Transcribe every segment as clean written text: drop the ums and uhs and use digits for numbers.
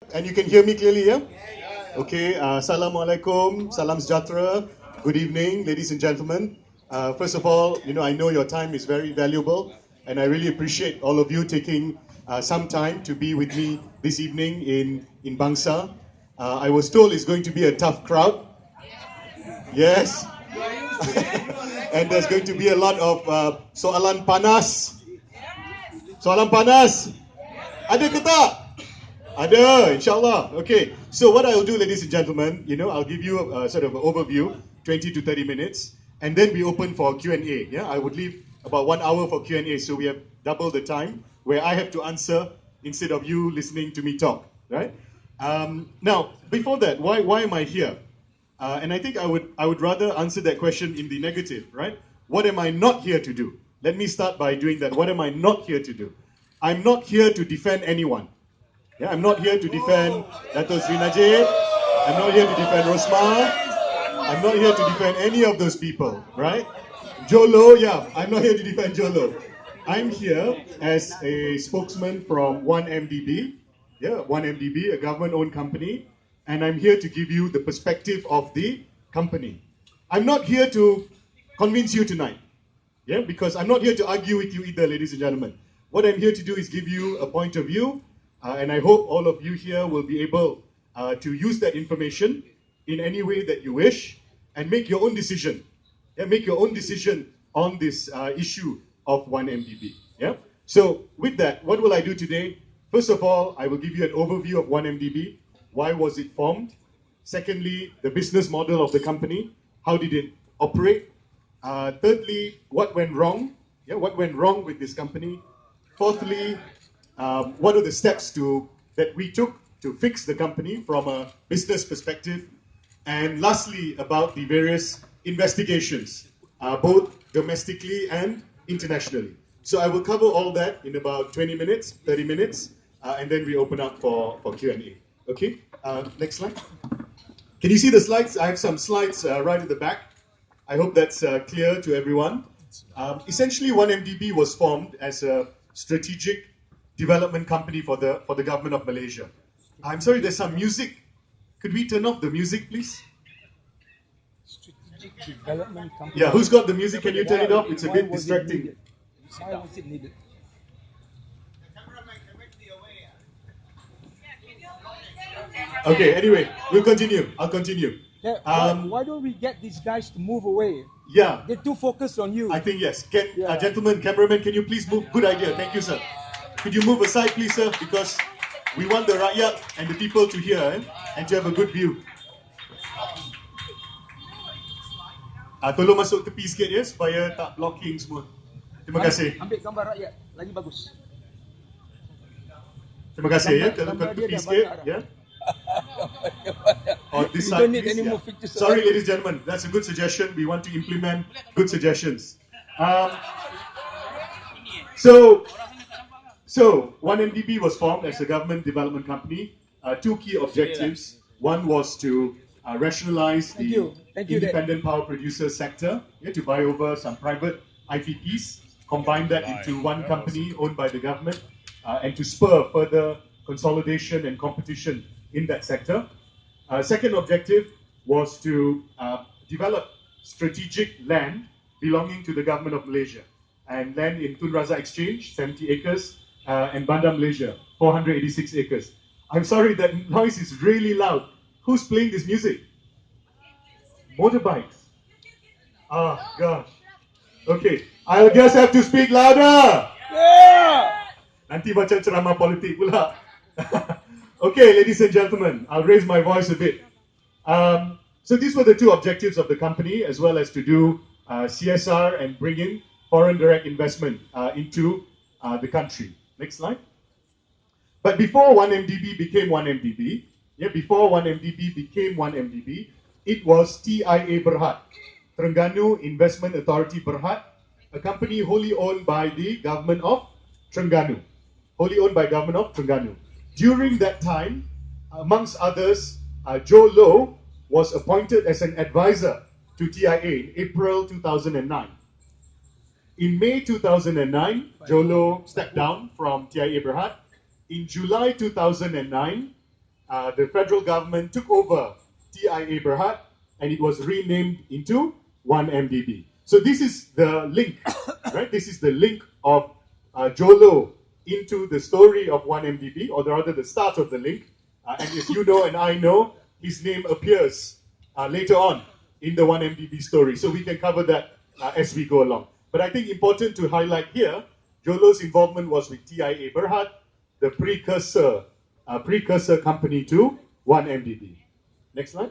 And you can hear me clearly, yeah? Okay, Assalamualaikum, Salam Sejahtera, good evening, ladies and gentlemen. First of all, I know your time is very valuable, and I really appreciate all of you taking some time to be with me this evening in Bangsar. I was told it's going to be a tough crowd. Yes. And there's going to be a lot of soalan panas. Soalan panas. Ada ke tak? Ada, inshallah. Okay, so what I'll do, ladies and gentlemen, I'll give you a sort of an overview, 20 to 30 minutes, and then we open for Q&A. Yeah, I would leave about 1 hour for Q&A, so we have double the time where I have to answer instead of you listening to me talk, right? Now, before that, why am I here? And I think I would rather answer that question in the negative, right? What am I not here to do? Let me start by doing that. What am I not here to do? I'm not here to defend anyone. Yeah, I'm not here to defend Dato Sri Najib. I'm not here to defend Rosma. I'm not here to defend any of those people, right? Jolo, yeah, I'm not here to defend Jolo. I'm here as a spokesman from 1MDB, yeah, 1MDB, a government-owned company, and I'm here to give you the perspective of the company. I'm not here to convince you tonight, yeah, because I'm not here to argue with you either, ladies and gentlemen. What I'm here to do is give you a point of view, and I hope all of you here will be able to use that information in any way that you wish and make your own decision. Yeah, make your own decision on this issue of 1MDB. Yeah. So with that, what will I do today? First of all, I will give you an overview of 1MDB. Why was it formed? Secondly, the business model of the company. How did it operate? Thirdly, what went wrong? Yeah, what went wrong with this company? Fourthly, what are the steps that we took to fix the company from a business perspective? And lastly, about the various investigations, both domestically and internationally. So I will cover all that in about 20 minutes, 30 minutes, and then we open up for Q&A. Okay, next slide. Can you see the slides? I have some slides right at the back. I hope that's clear to everyone. Essentially, 1MDB was formed as a strategic development company for the government of Malaysia. I'm sorry, there's some music. Could we turn off the music, please? Strategic development company. Yeah, who's got the music? Can you turn it off? It's a bit distracting. Why was it needed? Okay, anyway, we'll continue. I'll continue. Yeah, why don't we get these guys to move away? Yeah, They're too focused on you. I think yes. Can Yeah. Gentlemen, cameraman, can you please move? Good idea. Thank you, sir. Could you move aside, please, sir? Because we want the rakyat and the people to hear and to have a good view. Tolong masuk tepi sikit ya supaya tak blocking semua. Terima kasih. Ambil gambar rakyat, lagi bagus. Terima kasih ya. Kalau Gambar dia tepi dah sikit banyak ya. Or this We side, don't need please, any yeah. more pictures. Sorry, ladies and gentlemen, that's a good suggestion. We want to implement good suggestions. So 1MDB was formed as a government development company. Two key objectives. One was to rationalize the independent power producer sector, to buy over some private IPPs, combine that into one company owned by the government, and to spur further consolidation and competition in that sector. Second objective was to develop strategic land belonging to the government of Malaysia, and land in Tun Razak Exchange, 70 acres, and Bandar Malaysia, 486 acres. I'm sorry, that noise is really loud. Who's playing this music? Motorbikes. Ah, gosh. Okay, I just have to speak louder. Yeah! Nanti macam ceramah politik pula. Okay, ladies and gentlemen, I'll raise my voice a bit. So these were the two objectives of the company, as well as to do CSR and bring in foreign direct investment into the country. Next slide. But before 1MDB became 1MDB, it was TIA Berhad, Terengganu Investment Authority Berhad, a company wholly owned by the government of Terengganu. During that time, amongst others, Joe Low was appointed as an advisor to TIA in April 2009. In May 2009, Joe Low stepped down from TIA Berhad. In July 2009, the federal government took over TIA Berhad and it was renamed into 1MDB. So this is the link, right? This is the link of Jolo into the story of 1MDB, or rather the start of the link. And as you know and I know, his name appears later on in the 1MDB story. So we can cover that as we go along. But I think important to highlight here, Jolo's involvement was with TIA Berhad, the precursor company to 1MDB. Next slide.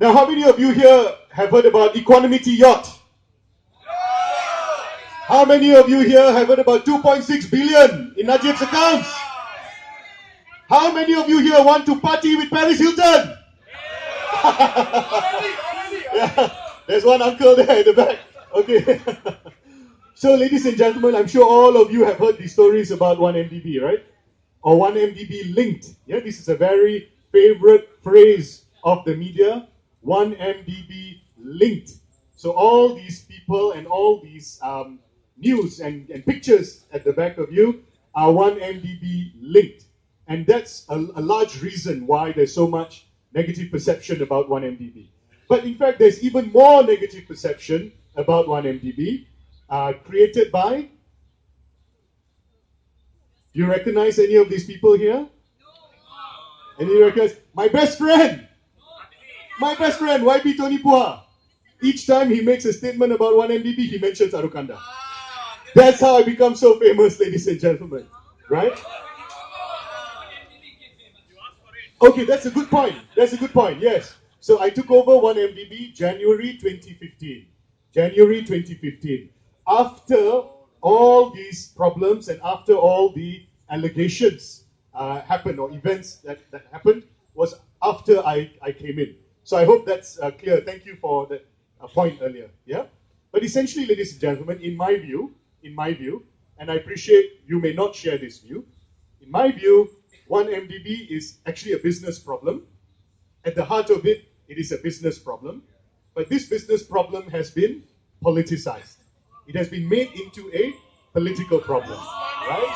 Now, how many of you here have heard about Equanimity Yacht? How many of you here have heard about 2.6 billion in Najib's accounts? How many of you here want to party with Paris Hilton? Yeah, there's one uncle there in the back. Okay. So, ladies and gentlemen, I'm sure all of you have heard these stories about 1MDB, right? Or 1MDB linked. Yeah, this is a very favorite phrase of the media. 1MDB linked. So all these people and all these news and pictures at the back of you are 1MDB linked. And that's a large reason why there's so much negative perception about 1MDB. But in fact, there's even more negative perception about 1MDB created by... Do you recognize any of these people here? Any recognize? My best friend! My best friend, YB Tony Pua. Each time he makes a statement about 1MDB, he mentions Arul Kanda. That's how I become so famous, ladies and gentlemen. Right? Okay, that's a good point. That's a good point, yes. So I took over 1MDB January 2015. January 2015. After all these problems and after all the allegations happened, or events that happened, was after I came in. So I hope that's clear. Thank you for that point earlier. Yeah. But essentially, ladies and gentlemen, in my view, and I appreciate you may not share this view, in my view, 1MDB is actually a business problem. At the heart of it, it is a business problem. But this business problem has been politicized. It has been made into a political problem, right?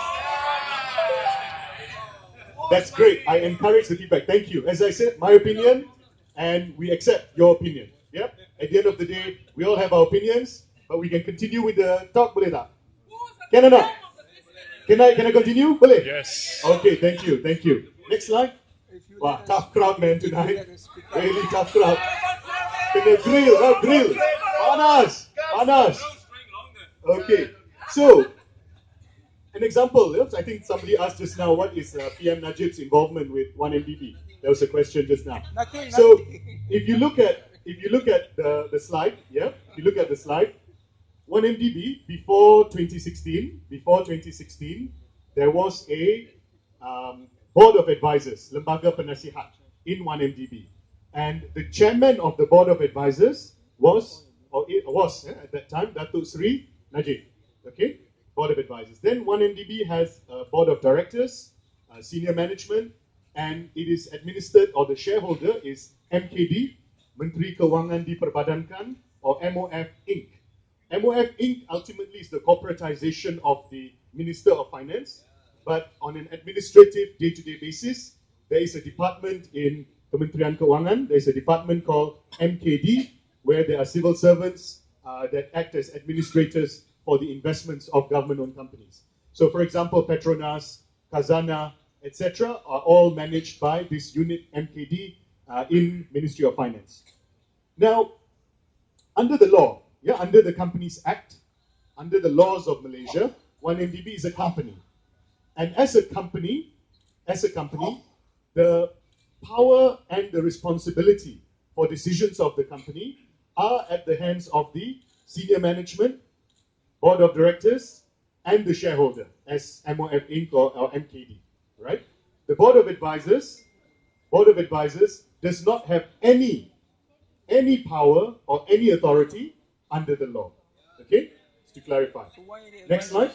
That's great. I encourage the feedback. Thank you. As I said, my opinion, and we accept your opinion. Yep. At the end of the day, we all have our opinions, but we can continue with the talk, boleh tak? Can or not? Can I continue? Boleh? Yes. Okay, thank you. Next slide. Wow, tough crowd, man, tonight. Really tough crowd. Kena grill. Panas. Okay, so an example. I think somebody asked just now, what is PM Najib's involvement with 1MDB? There was a question just now. So if you look at the slide, yeah, if you look at the slide, 1MDB before 2016, there was a board of advisors, Lembaga Penasihat, in 1MDB, and the chairman of the board of advisors was at that time Datuk Sri Najib. Okay, board of advisors. Then 1MDB has a board of directors, senior management, and it is administered, or the shareholder is MKD, Menteri Kewangan Diperbadankan, or MOF Inc. MOF Inc. ultimately is the corporatization of the Minister of Finance, but on an administrative day-to-day basis, there is a department in Kementerian Keuangan, there is a department called MKD, where there are civil servants that act as administrators for the investments of government-owned companies. So, for example, Petronas, Khazanah, etc., are all managed by this unit MKD in Ministry of Finance. Now, under the law, under the Companies Act, under the laws of Malaysia, 1MDB is a company. And as a company, the power and the responsibility for decisions of the company are at the hands of the senior management, board of directors, and the shareholder, as MOF Inc. or MKD, right? The board of advisors does not have any power or any authority under the law. Okay? Just to clarify. Next slide.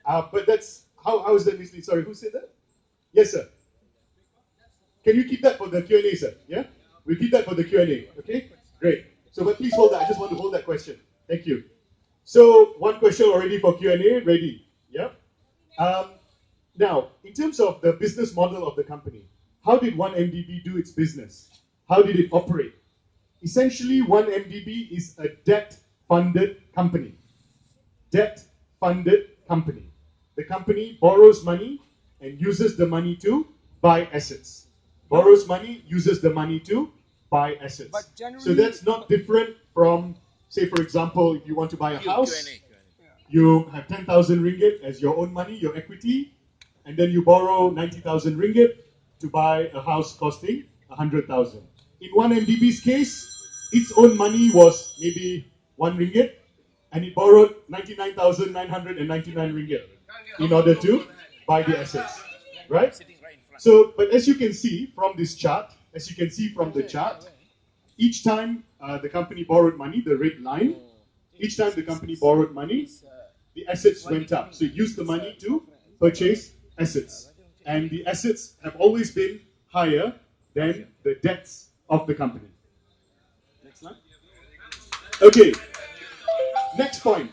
But that's how is that misleading? Sorry, who said that? Yes, sir. Can you keep that for the Q&A, sir? Yeah? We'll keep that for the Q&A. Okay? Great. So, but please hold that. I just want to hold that question. Thank you. So, one question already for Q&A. Ready? Yeah? Now, in terms of the business model of the company, how did 1MDB do its business? How did it operate? Essentially, 1MDB is a debt-funded company. Debt-funded company. The company borrows money and uses the money to buy assets. Borrows money, uses the money to buy assets. But generally, so that's not different from, say, for example, if you want to buy a house, you have 10,000 ringgit as your own money, your equity, and then you borrow 90,000 ringgit to buy a house costing 100,000. In 1MDB's case, its own money was maybe 1 ringgit, and it borrowed 99,999 ringgit in order to buy the assets, right? So, but as you can see from this chart, each time the company borrowed money, the red line, each time the company borrowed money, the assets went up. So it used the money to purchase assets. And the assets have always been higher than the debts of the company. Next slide. Okay, next point.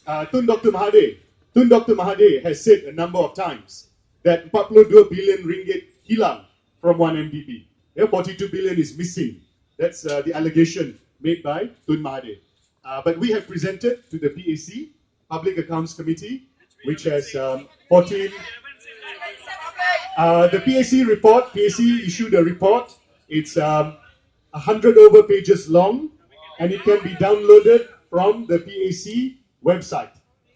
Tun Dr. Mahathir. Tun Dr. Mahathir has said a number of times that 42 billion ringgit hilang from 1MDB. Yeah, 42 billion is missing. That's the allegation made by Tun Mahathir. But we have presented to the PAC, Public Accounts Committee, which has 14. The PAC issued a report. It's 100 over pages long, and it can be downloaded from the PAC website.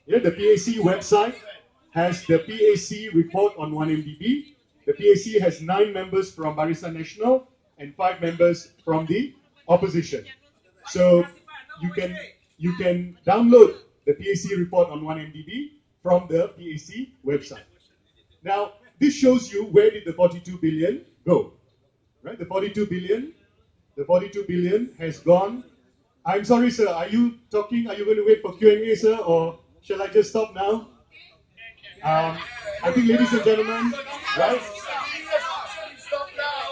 Yeah, the PAC website has the PAC report on 1MDB. The PAC has 9 members from Barisan Nasional and 5 members from the opposition. So you can download the PAC report on 1MDB from the PAC website. Now, this shows you where did the 42 billion go, right? The 42 billion has gone. I'm sorry, sir. Are you talking? Are you going to wait for Q&A, sir, or shall I just stop now? I think, ladies and gentlemen, right?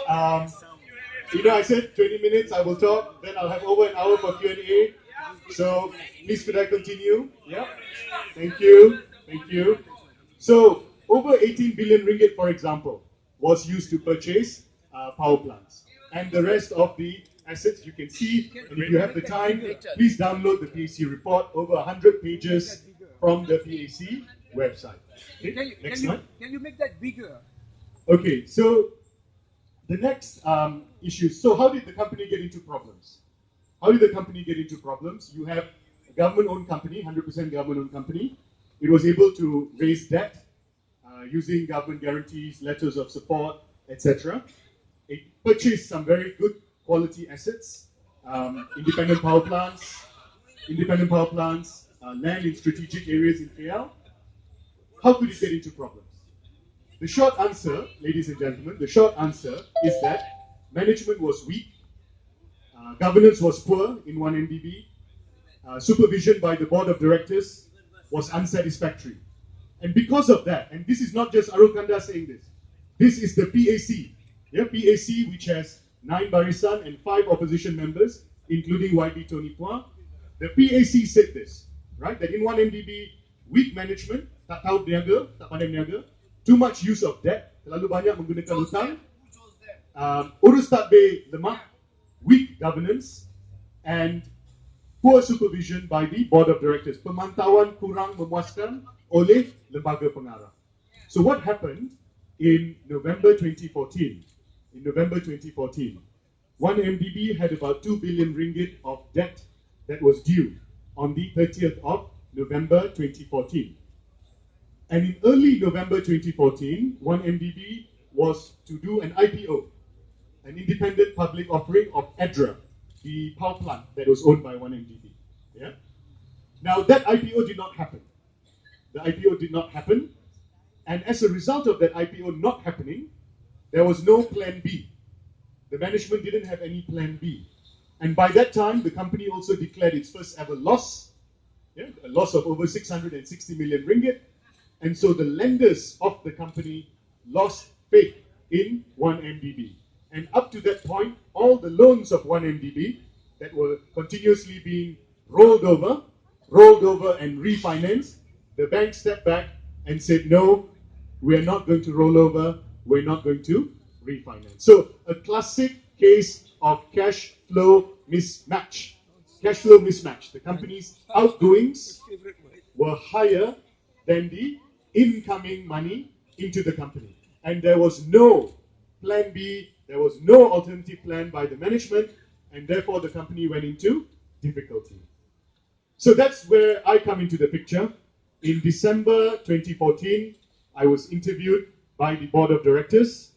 I said 20 minutes. I will talk. Then I'll have over an hour for Q&A. So, please, could I continue? Yeah. Thank you. So, over 18 billion ringgit, for example, was used to purchase power plants. And the rest of the assets you can see, and if you have the time, please download the PAC report, over 100 pages from the PAC website. Okay, next slide. Can you make that bigger? Okay, so the next issue. So how did the company get into problems? You have a government-owned company, 100% government-owned company. It was able to raise debt using government guarantees, letters of support, etc. It purchased some very good quality assets, independent power plants, land in strategic areas in KL. How could it get into problems? The short answer, ladies and gentlemen, is that management was weak, governance was poor in 1MDB, supervision by the board of directors was unsatisfactory. And because of that, and this is not just Arul Kanda saying this is the PAC. Yeah, PAC, which has 9 Barisan and 5 opposition members, including YB Tony Pua. The PAC said this, right? That in 1MDB, weak management, tak tahu berniaga, tak pandai berniaga, too much use of debt, terlalu banyak menggunakan hutang, urus tadbir lemah, weak governance, and poor supervision by the board of directors. Pemantauan kurang memuaskan oleh lembaga pengarah. So what happened in November 2014? 1MDB had about 2 billion ringgit of debt that was due on the 30th of November 2014. And in early November 2014, 1MDB was to do an IPO, an independent public offering of ADRA, the power plant that was owned by 1MDB. Yeah? Now, that IPO did not happen. And as a result of that IPO not happening, there was no plan B. The management didn't have any plan B. And by that time, the company also declared its first ever loss, a loss of over 660 million ringgit. And so the lenders of the company lost faith in 1MDB. And up to that point, all the loans of 1MDB that were continuously being rolled over and refinanced, the bank stepped back and said, no, we're not going to roll over, we're not going to refinance. So a classic case of cash flow mismatch. Cash flow mismatch. The company's outgoings were higher than the incoming money into the company. And there was no plan B, there was no alternative plan by the management, and therefore the company went into difficulty. So that's where I come into the picture. In December 2014, I was interviewed by the board of directors.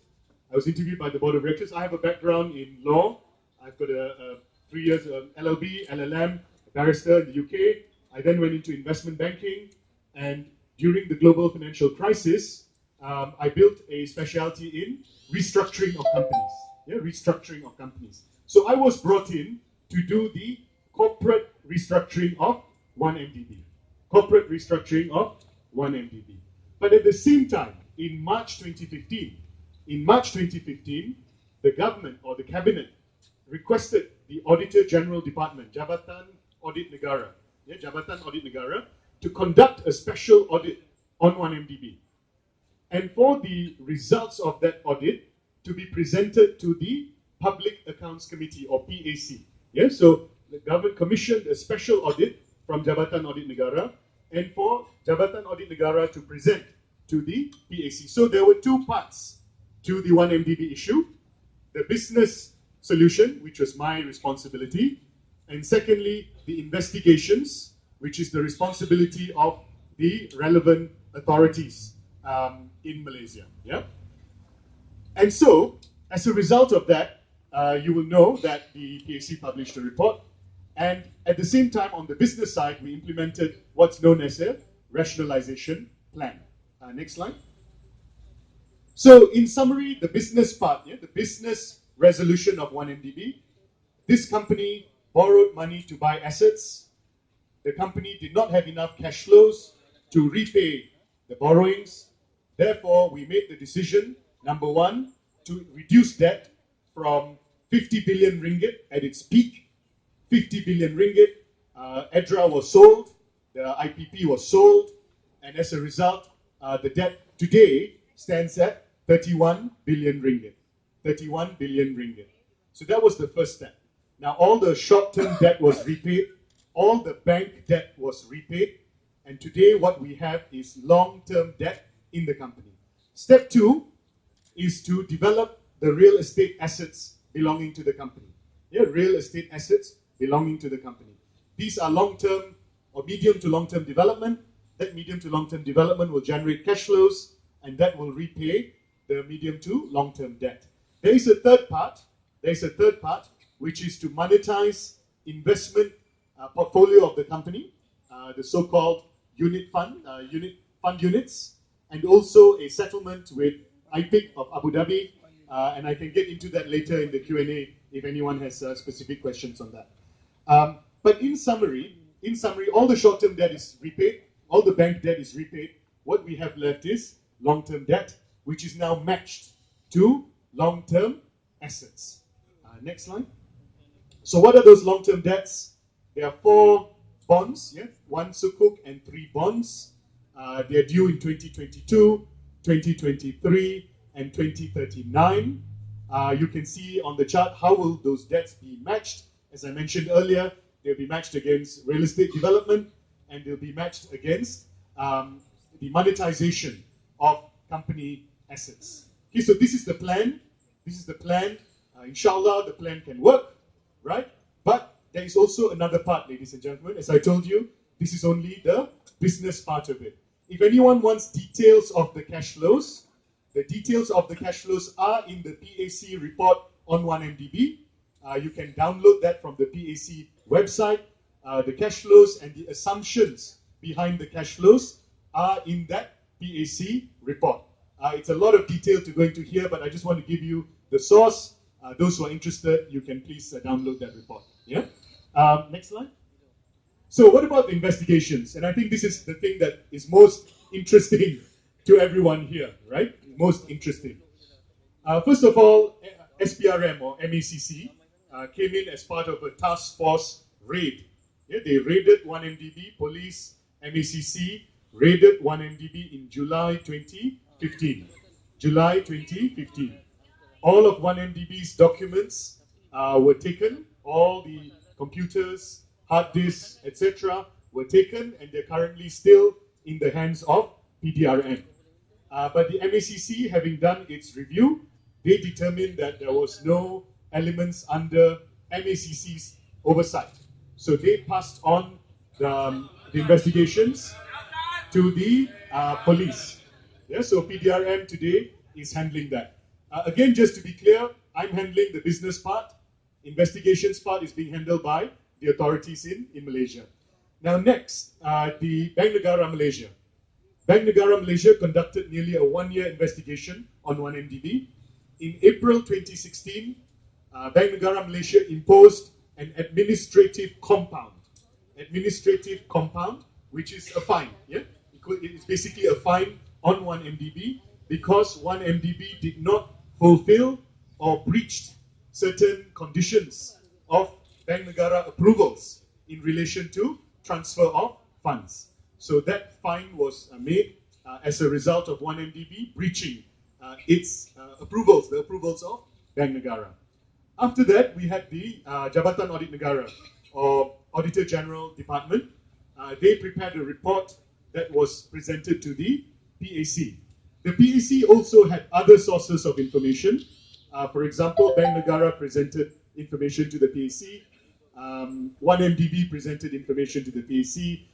I have a background in law. I've got a 3 years LLB, LLM, barrister in the UK. I then went into investment banking, and during the global financial crisis, I built a specialty in restructuring of companies. Yeah, restructuring of companies. So I was brought in to do the corporate restructuring of 1MDB. Corporate restructuring of 1MDB. But at the same time, in March 2015, the government or the cabinet requested the Auditor General Department, Jabatan Audit Negara, Jabatan Audit Negara, to conduct a special audit on 1MDB. And for the results of that audit to be presented to the Public Accounts Committee or PAC. Yeah, so the government commissioned a special audit from Jabatan Audit Negara, and for Jabatan Audit Negara to present to the PAC. So there were two parts to the 1MDB issue: the business solution, which was my responsibility, and secondly, the investigations, which is the responsibility of the relevant authorities in Malaysia. Yeah. And so, as a result of that, you will know that the PAC published a report, and at the same time, on the business side, we implemented what's known as a rationalization plan. Next slide. So, in summary, the business part, the business resolution of 1MDB. This company borrowed money to buy assets. The company did not have enough cash flows to repay the borrowings. Therefore, we made the decision, number one, to reduce debt from 50 billion ringgit at its peak. 50 billion ringgit. EDRA was sold, the IPP was sold, and as a result, the debt today stands at 31 billion ringgit. 31 billion ringgit. So that was the first step. Now all the short-term debt was repaid, all the bank debt was repaid, and today what we have is long-term debt in the company. Step two is to develop the real estate assets belonging to the company. Yeah, real estate assets belonging to the company. These are long-term or medium to long-term development. That medium to long-term development will generate cash flows, and that will repay the medium to long-term debt. There is a third part. Which is to monetize investment portfolio of the company, the so-called unit units, and also a settlement with IPIC of Abu Dhabi, and I can get into that later in the Q&A if anyone has specific questions on that. But in summary, all the short-term debt is repaid, all the bank debt is repaid. What we have left is long-term debt, which is now matched to long-term assets. Next slide. So what are those long-term debts? There are 4 bonds, 1 sukuk and 3 bonds. They are due in 2022, 2023, and 2039. You can see on the chart how will those debts be matched. As I mentioned earlier, they'll be matched against real estate development, and they'll be matched against the monetization of company assets. Okay, so this is the plan. Inshallah, the plan can work, right? But there is also another part, ladies and gentlemen. As I told you, this is only the business part of it. If anyone wants details of the cash flows, the details of the cash flows are in the PAC report on 1MDB. You can download that from the PAC website. The cash flows and the assumptions behind the cash flows are in that PAC report. It's a lot of detail to go into here, but I just want to give you the source. Those who are interested, you can please download that report. Yeah. Next slide. So what about the investigations? And I think this is the thing that is most interesting to everyone here, right? Most interesting. First of all, SPRM or MECC came in as part of a task force raid. Yeah, they raided 1MDB, police, MECC raided 1MDB in July 2015. 2015. July 2015. All of 1MDB's documents were taken, all the computers, hard disks, etc. were taken, and they're currently still in the hands of PDRM. But the MACC, having done its review, they determined that there was no elements under MACC's oversight. So they passed on the investigations to the police. Yeah, so PDRM today is handling that. Again, just to be clear, I'm handling the business part. Investigations part is being handled by the authorities in Malaysia. Now next, the Bank Negara Malaysia. Bank Negara Malaysia conducted nearly a one-year investigation on 1MDB. In April 2016, Bank Negara Malaysia imposed an administrative compound, which is a fine. Yeah, it's basically a fine on 1MDB because 1MDB did not fulfill or breached certain conditions of Bank Negara approvals in relation to transfer of funds. So that fine was made as a result of 1MDB breaching its approvals, the approvals of Bank Negara. After that, we had the Jabatan Audit Negara, or Auditor General Department. They prepared a report that was presented to the PAC. The PAC also had other sources of information. For example, Bank Negara presented information to the PAC. 1MDB presented information to the PAC.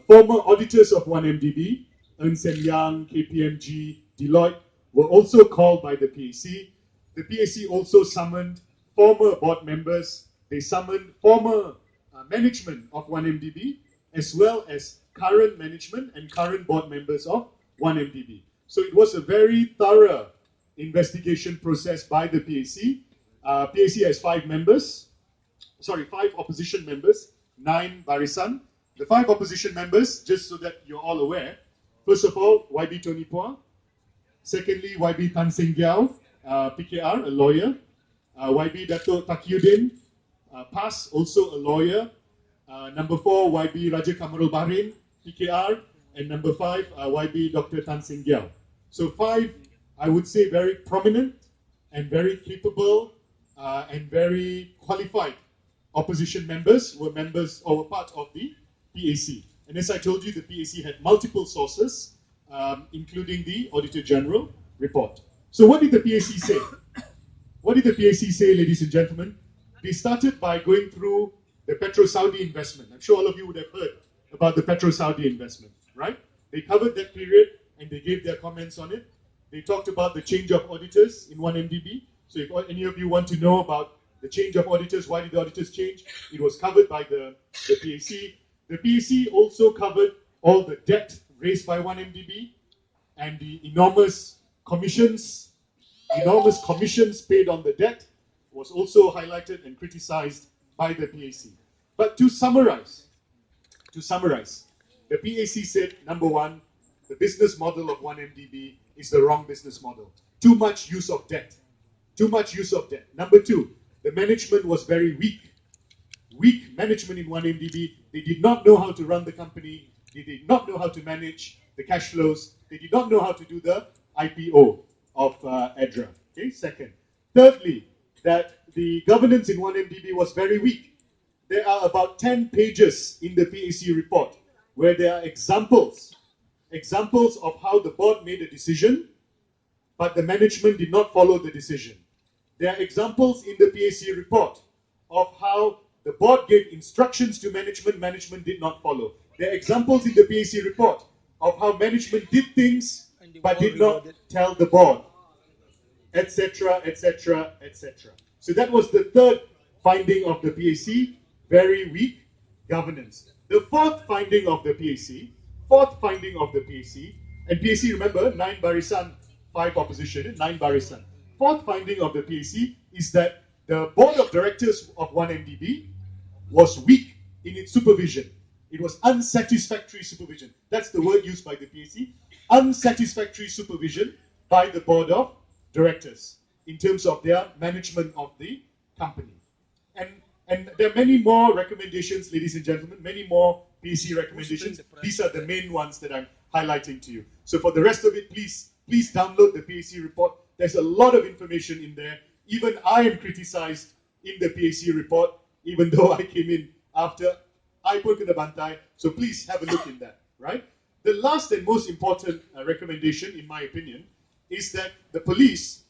Former auditors of 1MDB, Ernst & Young, KPMG, Deloitte, were also called by the PAC. The PAC also summoned former board members. They summoned former management of 1MDB, as well as current management and current board members of 1MDB. So it was a very thorough investigation process by the PAC. PAC has five opposition members, 9 barisan. The 5 opposition members, just so that you're all aware, first of all, YB Tony Pua. Secondly, YB Tan Seng Giao, PKR, a lawyer. YB Dato Takiuddin, PAS, also a lawyer. Number 4, YB Raja Kamarul Bahrain, PKR. And number 5, YB Dr. Tan Seng Giao. So 5, I would say, very prominent and very capable and very qualified opposition members were members or were part of the PAC. And as I told you, the PAC had multiple sources, including the Auditor General report. So what did the PAC say? What did the PAC say, ladies and gentlemen? They started by going through the Petro-Saudi investment. I'm sure all of you would have heard about the Petro-Saudi investment, right? They covered that period and they gave their comments on it. They talked about the change of auditors in 1MDB. So if any of you want to know about the change of auditors, why did the auditors change? It was covered by the PAC. The PAC also covered all the debt raised by 1MDB and the enormous commissions paid on the debt was also highlighted and criticized by the PAC. But to summarize, the PAC said, number one, the business model of 1MDB is the wrong business model. Too much use of debt. Number two, the management was very weak. Weak management in 1MDB. They did not know how to run the company. They did not know how to manage the cash flows. They did not know how to do the IPO of EDRA. Okay, second. Thirdly, that the governance in 1MDB was very weak. There are about 10 pages in the PAC report where there are examples of how the board made a decision, but the management did not follow the decision. There are examples in the PAC report of how the board gave instructions to management, management did not follow. There are examples in the PAC report of how management did things but did not tell the board, etc., etc., etc. So that was the third finding of the PAC, very weak governance. The fourth finding of the PAC, and PAC, remember, 9 barisan, 5 opposition, 9 barisan. Fourth finding of the PAC is that the board of directors of 1MDB was weak in its supervision. It was unsatisfactory supervision. That's the word used by the PAC. Unsatisfactory supervision by the board of directors in terms of their management of the company. And there are many more recommendations, ladies and gentlemen, many more PAC recommendations. These are the main ones that I'm highlighting to you. So for the rest of it, please Please download the PAC report. There's a lot of information in there. Even I am criticized in the PAC report, even though I came in after. I put in the bantai. So please have a look in that, right? The last and most important recommendation, in my opinion, is that the police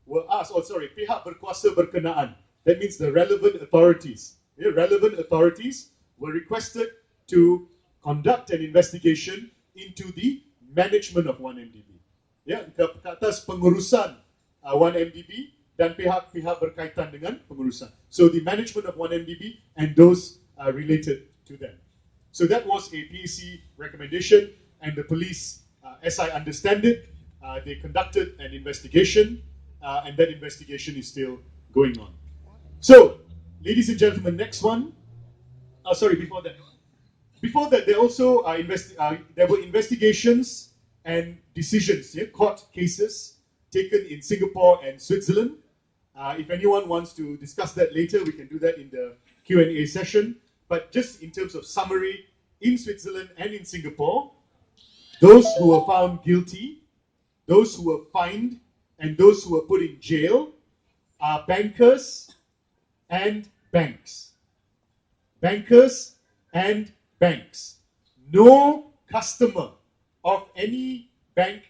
were asked, pihak berkuasa berkenaan. That means the relevant authorities. Relevant authorities were requested to conduct an investigation into the management of 1MDB. Ke atas pengurusan 1MDB dan pihak-pihak berkaitan dengan pengurusan. So the management of 1MDB and those related to them. So that was a PAC recommendation, and the police, as I understand it, they conducted an investigation, and that investigation is still going on. So, ladies and gentlemen, next one. Before that. Before that, there also there were investigations and decisions, court cases taken in Singapore and Switzerland. If anyone wants to discuss that later, we can do that in the Q&A session. But just in terms of summary, in Switzerland and in Singapore, those who were found guilty, those who were fined, and those who were put in jail are bankers and banks. Bankers and banks. No customer of any bank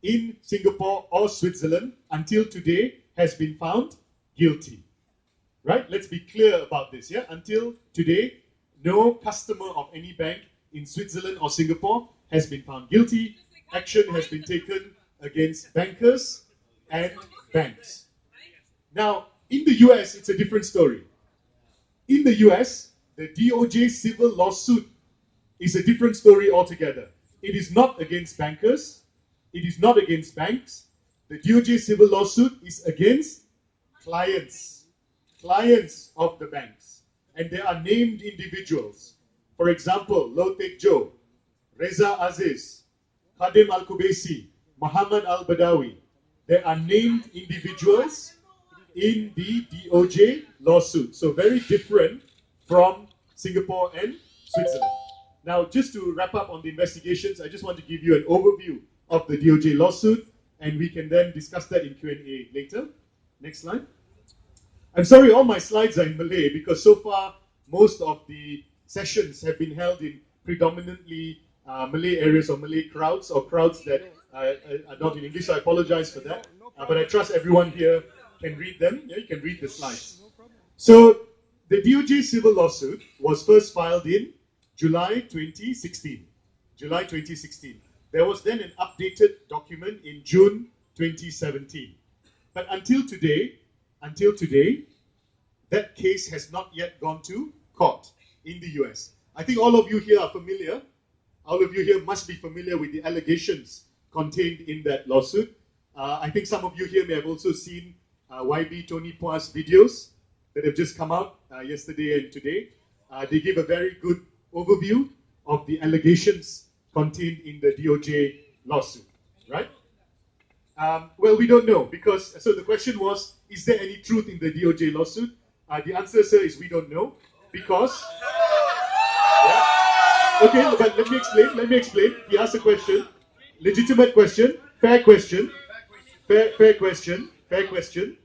in Singapore or Switzerland until today has been found guilty. Right? Let's be clear about this. Yeah? Until today, no customer of any bank in Switzerland or Singapore has been found guilty. Action has been taken against bankers and banks. Now, in the US, it's a different story. In the US, the DOJ civil lawsuit is a different story altogether. It is not against bankers. It is not against banks. The DOJ civil lawsuit is against clients of the banks. And they are named individuals. For example, Low Tek Jo, Reza Aziz, Khadim Al-Kubaisi, Muhammad Al-Badawi. They are named individuals in the DOJ lawsuit. So very different from Singapore and Switzerland. Now, just to wrap up on the investigations, I just want to give you an overview of the DOJ lawsuit, and we can then discuss that in Q&A later. Next slide. I'm sorry, all my slides are in Malay because so far most of the sessions have been held in predominantly Malay areas or Malay crowds or crowds that are not in English, so I apologize for that. But I trust everyone here can read them. Yeah, you can read the slides. So the DOJ civil lawsuit was first filed in July 2016. July 2016. There was then an updated document in June 2017. But until today, that case has not yet gone to court in the US. I think all of you here are familiar. All of you here must be familiar with the allegations contained in that lawsuit. I think some of you here may have also seen YB Tony Pua's videos that have just come out yesterday and today. They give a very good overview of the allegations contained in the DOJ lawsuit, right? Well, we don't know because, so the question was, is there any truth in the DOJ lawsuit? The answer, sir, is we don't know because, yeah. Okay, but let me explain. He asked a question, legitimate question, fair question, fair question.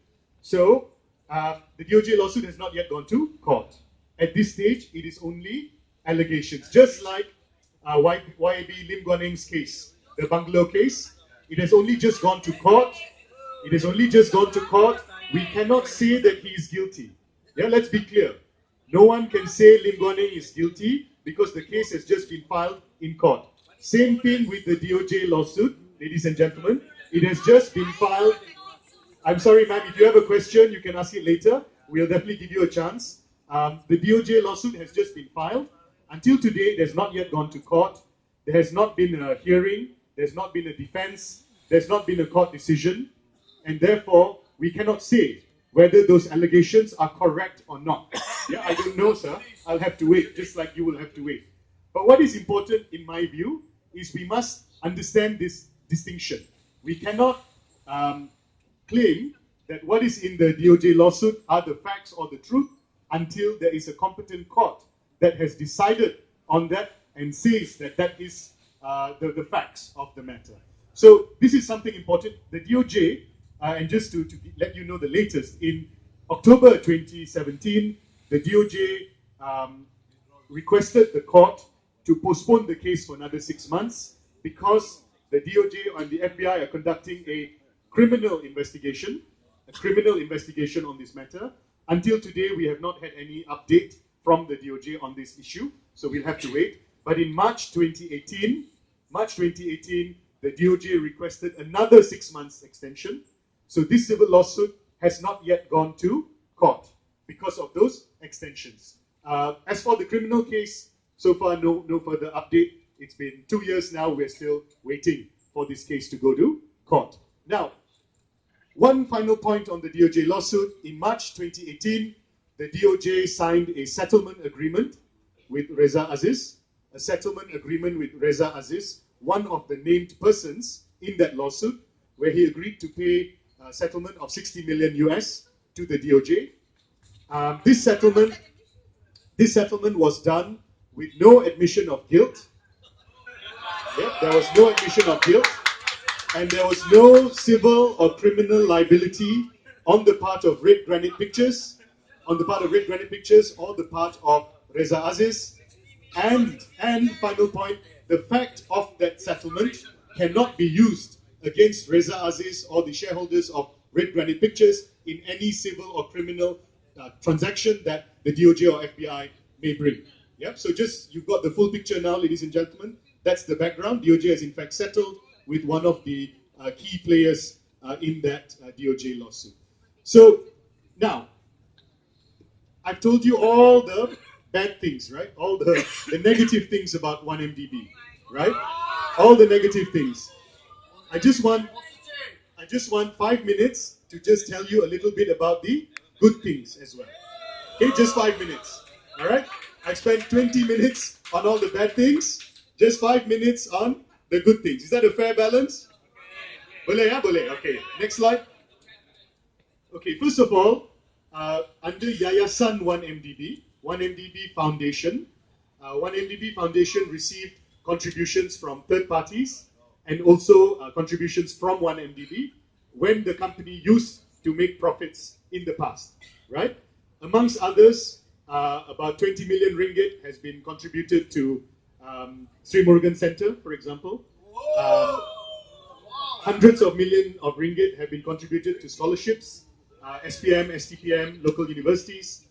So, the DOJ lawsuit has not yet gone to court. At this stage, it is only allegations, just like YAB Lim Guan Eng's case, the bungalow case. It has only just gone to court. It has only just gone to court. We cannot say that he is guilty. Yeah, let's be clear. No one can say Lim Guan Eng is guilty because the case has just been filed in court. Same thing with the DOJ lawsuit, ladies and gentlemen. It has just been filed. I'm sorry, ma'am, if you have a question, you can ask it later. We'll definitely give you a chance. The DOJ lawsuit has just been filed. Until today, it has not yet gone to court. There has not been a hearing. There's not been a defense. There's not been a court decision. And therefore, we cannot say whether those allegations are correct or not. Yeah, I don't know, sir. I'll have to wait, just like you will have to wait. But what is important, in my view, is we must understand this distinction. We cannot claim that what is in the DOJ lawsuit are the facts or the truth until there is a competent court that has decided on that and says that that is the facts of the matter. So this is something important. The DOJ, and just to let you know the latest, in October 2017, the DOJ requested the court to postpone the case for another 6 months because the DOJ and the FBI are conducting a criminal investigation on this matter. Until today, we have not had any update from the DOJ on this issue, so we'll have to wait. But in March 2018, the DOJ requested another 6 months extension. So this civil lawsuit has not yet gone to court because of those extensions. As for the criminal case, so far no further update. It's been 2 years now. We're still waiting for this case to go to court. Now, one final point on the DOJ lawsuit. In March 2018, the DOJ signed a settlement agreement with Reza Aziz, one of the named persons in that lawsuit, where he agreed to pay a settlement of 60 million US to the DOJ. This settlement was done with no admission of guilt. Yeah, there was no admission of guilt, and there was no civil or criminal liability on the part of Red Granite Pictures, or the part of Reza Aziz. And final point, the fact of that settlement cannot be used against Reza Aziz or the shareholders of Red Granite Pictures in any civil or criminal transaction that the DOJ or FBI may bring. Yep. So just you've got the full picture now, ladies and gentlemen. That's the background. DOJ has in fact settled with one of the key players in that DOJ lawsuit. So now, I've told you all the bad things, right? All the negative things about 1MDB, right? All the negative things. I just want 5 minutes to just tell you a little bit about the good things as well. Okay, just 5 minutes. All right? I spent 20 minutes on all the bad things, just 5 minutes on the good things. Is that a fair balance? Boleh ya? Boleh. Okay, next slide. Okay, first of all, under Yayasan 1MDB, 1MDB Foundation, 1MDB Foundation received contributions from third parties and also contributions from 1MDB when the company used to make profits in the past, right? Amongst others, about 20 million ringgit has been contributed to Sri Murugan Center, for example. Hundreds of millions of ringgit have been contributed to scholarships, SPM, STPM, local universities.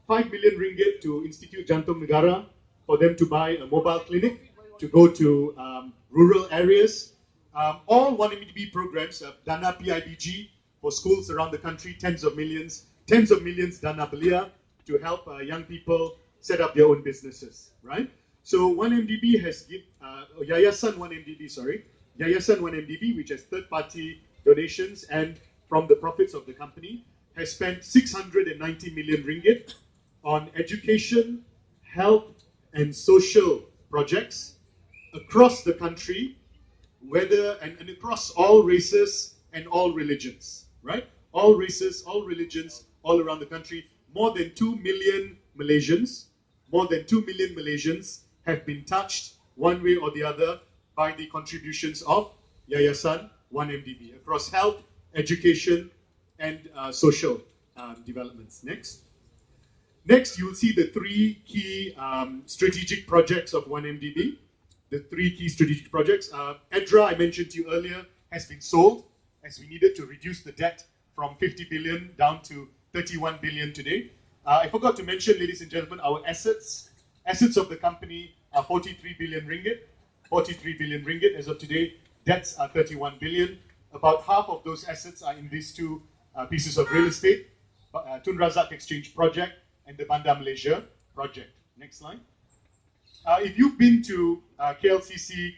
5 million ringgit to Institute Jantung Negara for them to buy a mobile clinic to go to rural areas. All 1MDB programs, Dana PIBG for schools around the country, tens of millions Dana Belia to help young people set up their own businesses, right? So 1MDB has given, Yayasan 1MDB, which has third-party donations and from the profits of the company, has spent 690 million ringgit on education, health, and social projects across the country, and across all races and all religions, right? All races, all religions, all around the country. More than 2 million Malaysians have been touched one way or the other by the contributions of Yayasan 1MDB across health, education, and social developments. Next, you will see the three key strategic projects of 1MDB. The three key strategic projects. EDRA, I mentioned to you earlier, has been sold as we needed to reduce the debt from 50 billion down to 31 billion today. I forgot to mention, ladies and gentlemen, our assets of the company are 43 billion ringgit. 43 billion ringgit as of today. Debts are 31 billion. About half of those assets are in these two pieces of real estate, Tun Razak Exchange project and the Bandar Malaysia project. Next slide. If you've been to KLCC,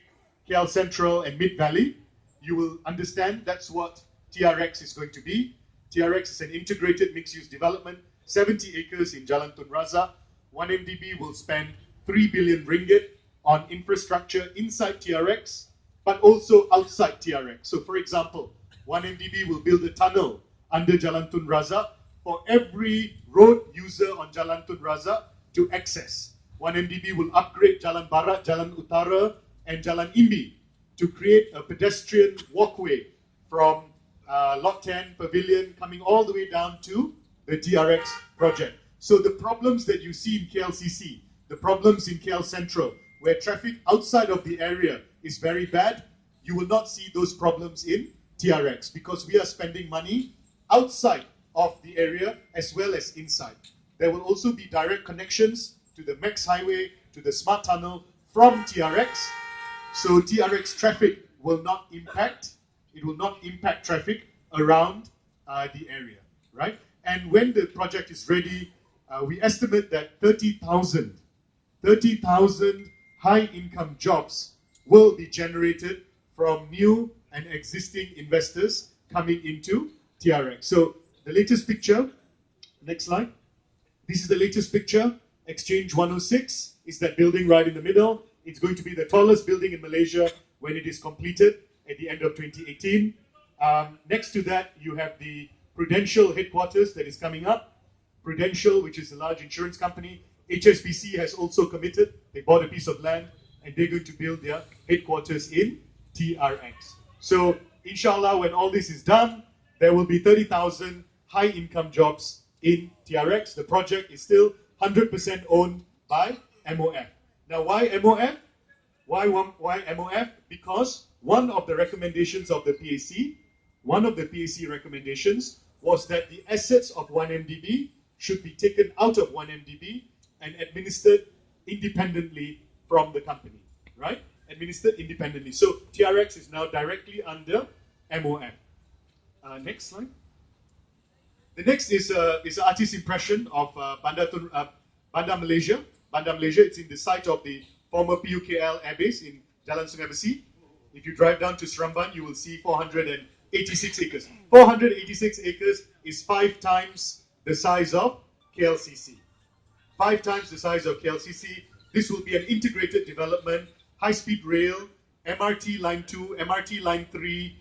KL Central, and Mid Valley, you will understand that's what TRX is going to be. TRX is an integrated mixed-use development, 70 acres in Jalan Tun Razak. 1MDB will spend 3 billion ringgit on infrastructure inside TRX, but also outside TRX. So, for example, 1MDB will build a tunnel under Jalan Tun Razak for every road user on Jalan Tun Razak to access. 1MDB will upgrade Jalan Barat, Jalan Utara, and Jalan Imbi to create a pedestrian walkway from Lot 10 Pavilion coming all the way down to the TRX project. So the problems that you see in KLCC, the problems in KL Central, where traffic outside of the area is very bad, you will not see those problems in TRX because we are spending money outside of the area as well as inside. There will also be direct connections to the Max Highway, to the Smart Tunnel from TRX. So TRX traffic will not impact, it will not impact traffic around the area, right? And when the project is ready, we estimate that 30,000 high-income jobs will be generated from new and existing investors coming into TRX. So the latest picture, next slide. This is the latest picture. Exchange 106 is that building right in the middle. It's going to be the tallest building in Malaysia when it is completed at the end of 2018. Next to that, you have the Prudential headquarters that is coming up. Prudential, which is a large insurance company. HSBC has also committed. They bought a piece of land and they're going to build their headquarters in TRX. So, inshallah, when all this is done, there will be 30,000 high-income jobs in TRX. The project is still 100% owned by MOF. Now, why MOF? Why MOF? Because one of the recommendations of the PAC, recommendations was that the assets of 1MDB should be taken out of 1MDB and administered independently from the company, right? Administered independently. So TRX is now directly under MOF. Next slide. The next is an artist's impression of Banda Malaysia. Banda Malaysia, it's in the site of the former PUKL Air Base in Jalan Sungai Besi. If you drive down to Seremban, you will see 486 acres. 486 acres is 5 times the size of KLCC. 5 times the size of KLCC. This will be an integrated development, high-speed rail, MRT Line 2, MRT Line 3,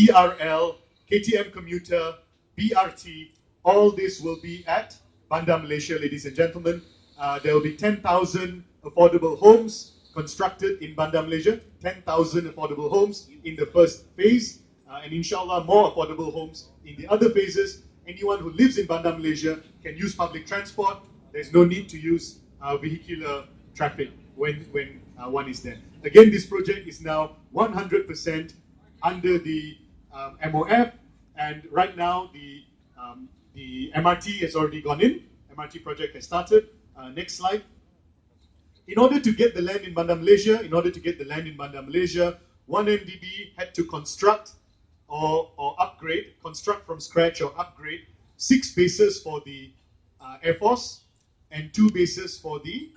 ERL, KTM commuter, BRT. All this will be at Banda Malaysia, ladies and gentlemen. There will be 10,000 affordable homes constructed in Banda Malaysia, 10,000 affordable homes in the first phase, and inshallah more affordable homes in the other phases. Anyone who lives in Banda Malaysia can use public transport. There's no need to use vehicular traffic when one is there. Again, this project is now 100% under the MOF, and right now the MRT has already gone in. MRT project has started. Next slide. In order to get the land in Banda Malaysia, 1MDB had to construct or upgrade, construct from scratch or upgrade 6 bases for the Air Force and 2 bases for the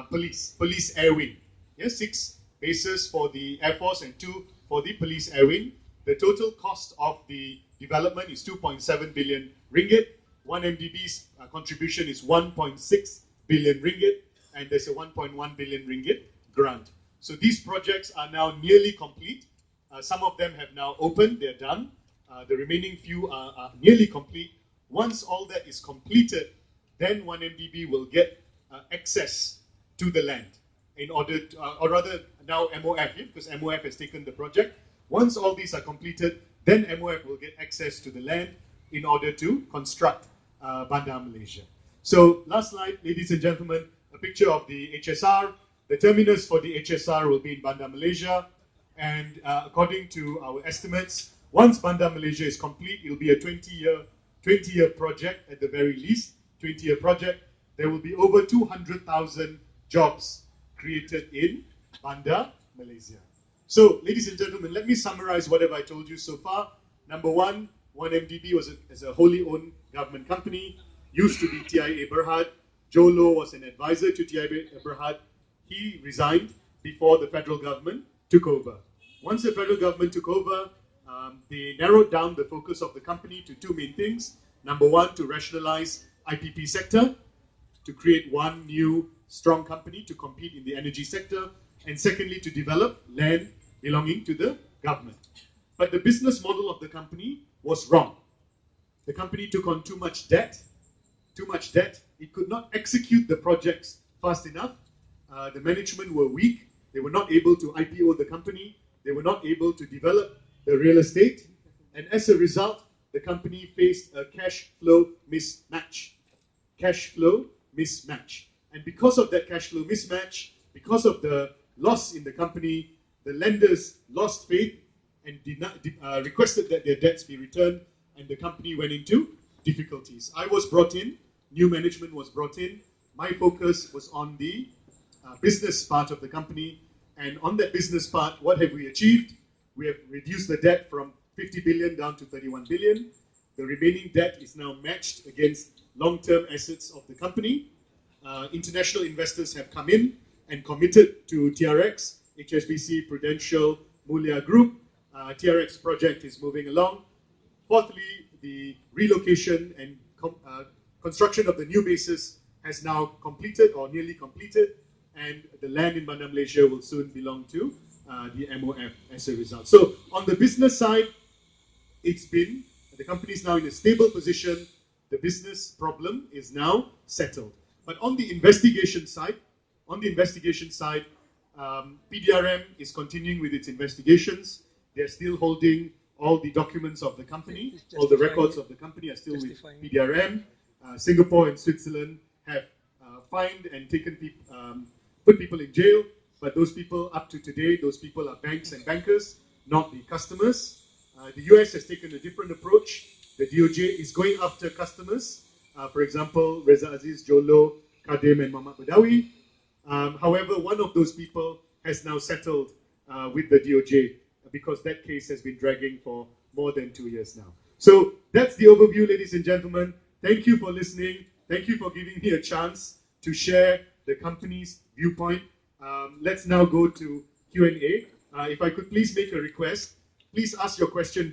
police air wing. Yes, 6 bases for the Air Force and 2 for the police air wing. The total cost of the development is 2.7 billion ringgit. 1MDB's contribution is 1.6 billion ringgit, and there's a 1.1 billion ringgit grant. So these projects are now nearly complete. Some of them have now opened, they're done. The remaining few are nearly complete. Once all that is completed, then 1MDB will get access to the land in order to, or rather now MOF, because MOF has taken the project. Once all these are completed, then MOF will get access to the land in order to construct Banda Malaysia. So last slide, ladies and gentlemen, a picture of the HSR. The terminus for the HSR will be in Banda Malaysia, and according to our estimates, once Banda Malaysia is complete, it will be a 20-year project at the very least. 20-year project. There will be over 200,000 jobs created in Banda Malaysia. So, ladies and gentlemen, let me summarize whatever I told you so far. Number one, 1MDB was a wholly owned government company, used to be TIA Berhad. Jolo was an advisor to TIA Berhad. He resigned before the federal government took over. Once the federal government took over, they narrowed down the focus of the company to 2 main things. Number one, to rationalize IPP sector, to create one new strong company to compete in the energy sector, and secondly, to develop land belonging to the government. But the business model of the company was wrong. The company took on too much debt. It could not execute the projects fast enough. The management were weak. They were not able to IPO the company. they were not able to develop the real estate, and as a result, the company faced a cash flow mismatch. Cash flow mismatch. And because of that cash flow mismatch, because of the loss in the company, the lenders lost faith and requested that their debts be returned, and the company went into difficulties. I was brought in, new management was brought in. My focus was on the business part of the company, and on that business part, what have we achieved? We have reduced the debt from 50 billion down to 31 billion. The remaining debt is now matched against long-term assets of the company. International investors have come in and committed to TRX, HSBC, Prudential, Mulia Group. TRX project is moving along. Fourthly, the relocation and construction of the new bases has now completed or nearly completed, and the land in Bandar Malaysia will soon belong to the MOF as a result. So on the business side, the company is now in a stable position. The business problem is now settled. But on the investigation side, PDRM is continuing with its investigations. They're still holding all the documents of the company, all the records of the company are still with PDRM. Singapore and Switzerland have fined and put people in jail, but those people up to today, those people are banks and bankers, not the customers. The US has taken a different approach. The DOJ is going after customers. For example, Reza Aziz, Jolo, Kadim, and Muhammad Badawi. However, one of those people has now settled with the DOJ because that case has been dragging for more than 2 years now. So that's the overview, ladies and gentlemen. Thank you for listening. Thank you for giving me a chance to share the company's viewpoint. Let's now go to Q&A. If I could please make a request, please ask your question